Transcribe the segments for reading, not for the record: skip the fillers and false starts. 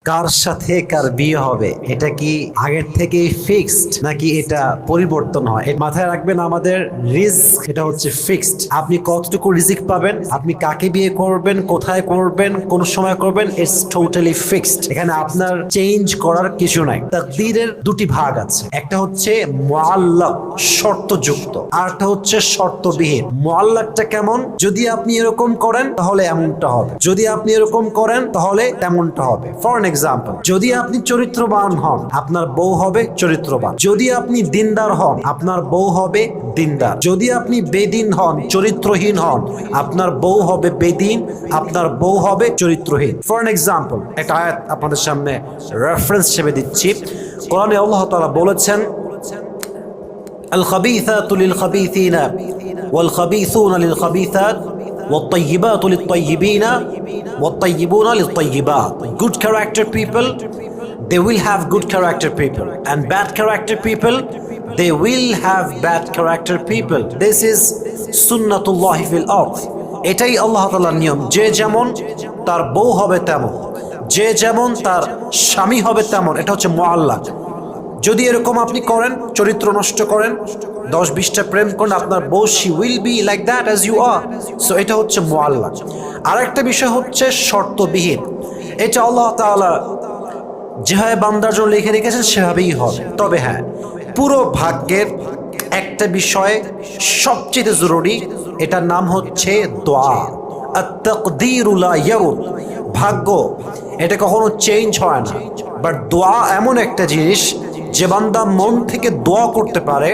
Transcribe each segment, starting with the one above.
কার সাথে কার বিয়ে হবে এটা কি আগের থেকেই ফিক্সড নাকি এটা পরিবর্তন হয়? মাথায় রাখবেন, আমাদের রিস্ক এটা হচ্ছে ফিক্সড। আপনি কতটুকু রিজিক পাবেন, আপনি কাকে বিয়ে করবেন, কোথায় করবেন, কোন সময় করবেন, ইটস টোটালি ফিক্সড। এখানে আপনার চেঞ্জ করার কিছু নাই। তাকদীরের দুটি ভাগ আছে, একটা হচ্ছে মুআল্লাক শর্তযুক্ত, আরটা হচ্ছে শর্তবিহীন। মুআল্লাকটা কেমন? যদি আপনি এরকম করেন তাহলে এমনটা হবে, যদি আপনি এরকম করেন তাহলে তেমনটা হবে। ফর এক্সাম্পল, যদি আপনি চরিত্রবান হন আপনার বউ হবে চরিত্রবান, যদি আপনি দিনদার হন আপনার বউ হবে দিনদার, যদি আপনি বেদিন হন, চরিত্রহীন হন, আপনার বউ হবে বেদিন, আপনার বউ হবে চরিত্রহীন। ফর এক্সাম্পল, একটা আয়াত আপনাদের সামনে রেফারেন্স হিসেবে দিচ্ছি। কোরআনে আল্লাহ তাআলা বলেছেন, আল খাবিসাতু লিল খাবিসিনা ওয়াল খাবিসুনা লিল খাবিসাত والطيبات للطيبين والطيبون للطيبات. Good character people, they will have good character people, and bad character people, they will have bad character people. This is sunnatullah fil ard. এটাই আল্লাহ তাআলার নিয়ম। যে যেমন তার বউ হবে তেমন, যে যেমন তার স্বামী হবে তেমন। এটা হচ্ছে মুআল্লাক। যদি এরকম আপনি করেন, চরিত্র নষ্ট করেন, 10-20টা প্রেম করেন, আপনার বউ she will be like that as you are. So এটা হচ্ছে মুআল্লাক। আরেকটা বিষয় হচ্ছে শর্তবিহীন। এটা আল্লাহ তাআলা যেভাবে বান্দার জন্য লিখে রেখেছেন সেভাবেই হবে। তবে হ্যাঁ, পুরো ভাগ্যের একটা বিষয় সবচেয়ে জরুরি, এটার নাম হচ্ছে দোয়া। আত-তাকদীরু লা ইয়ারুদ। ভাগ্য এটা কখনো চেঞ্জ হয় না, বাট দোয়া এমন একটা জিনিস যে বান্দা মন থেকে দোয়া করতে পারে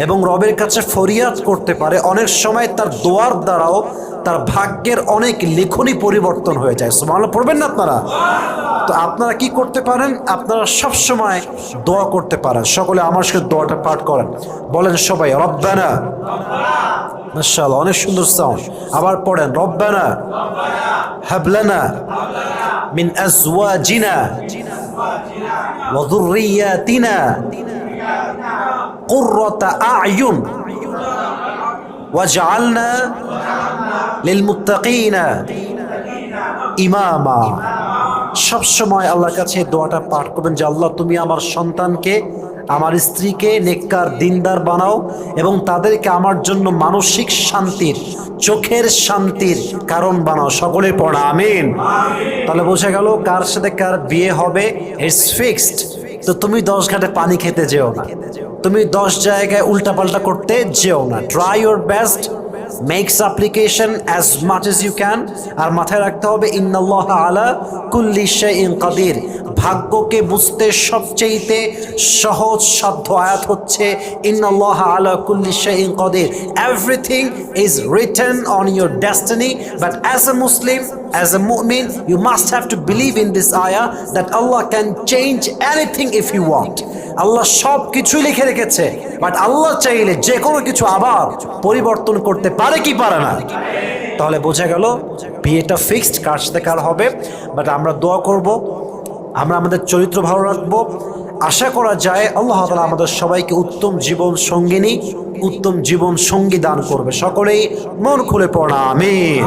এবং রবের কাছে ফরিয়াদ করতে পারে, অনেক সময় তার দোয়ার দ্বারাও তার ভাগ্যের অনেক লিখনই পরিবর্তন হয়ে যায়। সুবহানাল্লাহ পড়বেন না আপনারা? তো আপনারা কি করতে পারেন? আপনারা সব সময় দোয়া করতে পারেন। সকলে আমার সাথে দোয়াটা পাঠ করেন, বলেন সবাই রব্বানা। মাশাআল্লাহ, অনেক সুন্দর সাউন্ড। আবার পড়েন রব্বানা হাবলানা মিন আজওয়াজিনা ওয়া যুররিয়াতিনা কুররাতা আ'য়ুন ওয়াজআলনা লিল মুত্তাকিনা ইমামা। সবসময় আল্লাহর কাছে দোয়াটা পাঠ করবেন যে আল্লাহ, তুমি আমার সন্তানকে, আমার স্ত্রীকে নেককার দিনদার বানাও এবং তাদেরকে আমার জন্য মানসিক শান্তির, চোখের শান্তির কারণ বানাও। সকলে পড়া আমিন। তাহলে বোঝা গেল কার সাথে কার বিয়ে হবে ইটস ফিক্সড। তো তুমি 10 ঘাটে পানি খেতে যেও না, তুমি 10 জায়গায় উল্টাপাল্টা করতে যেও না। Try your best, make supplication as much as you can. আর মাথায় রাখতে হবে ইন্নাল্লাহ আলা কুল্লি শাইইন কাদির। ভাগ্যকে বুঝতে সবচেয়ে সহজ সাধ্য আয়াত হচ্ছে ইন্নাল্লাহ আলা কুল্লি শাইইন কাদির। Everything is written on your destiny, but as a Muslim, as a mu'min, you must have to believe in this ayah that Allah can change anything if He want. আল্লাহ সব কিছুই লিখে রেখেছে, বাট আল্লাহ চাইলে যে কোনো কিছু আবার পরিবর্তন করতে পারে কি পারে না? তাহলে বোঝা গেল বিয়েটা ফিক্সড, কার সাথে কার হবে। বাট আমরা দোয়া করব, আমরা আমাদের চরিত্র ভালো রাখবো। আশা করা যায় আল্লাহ তাআলা আমাদের সবাইকে উত্তম জীবন সঙ্গিনী, উত্তম জীবন সঙ্গী দান করবে। সকলেই মন খুলে পড়া আমিন।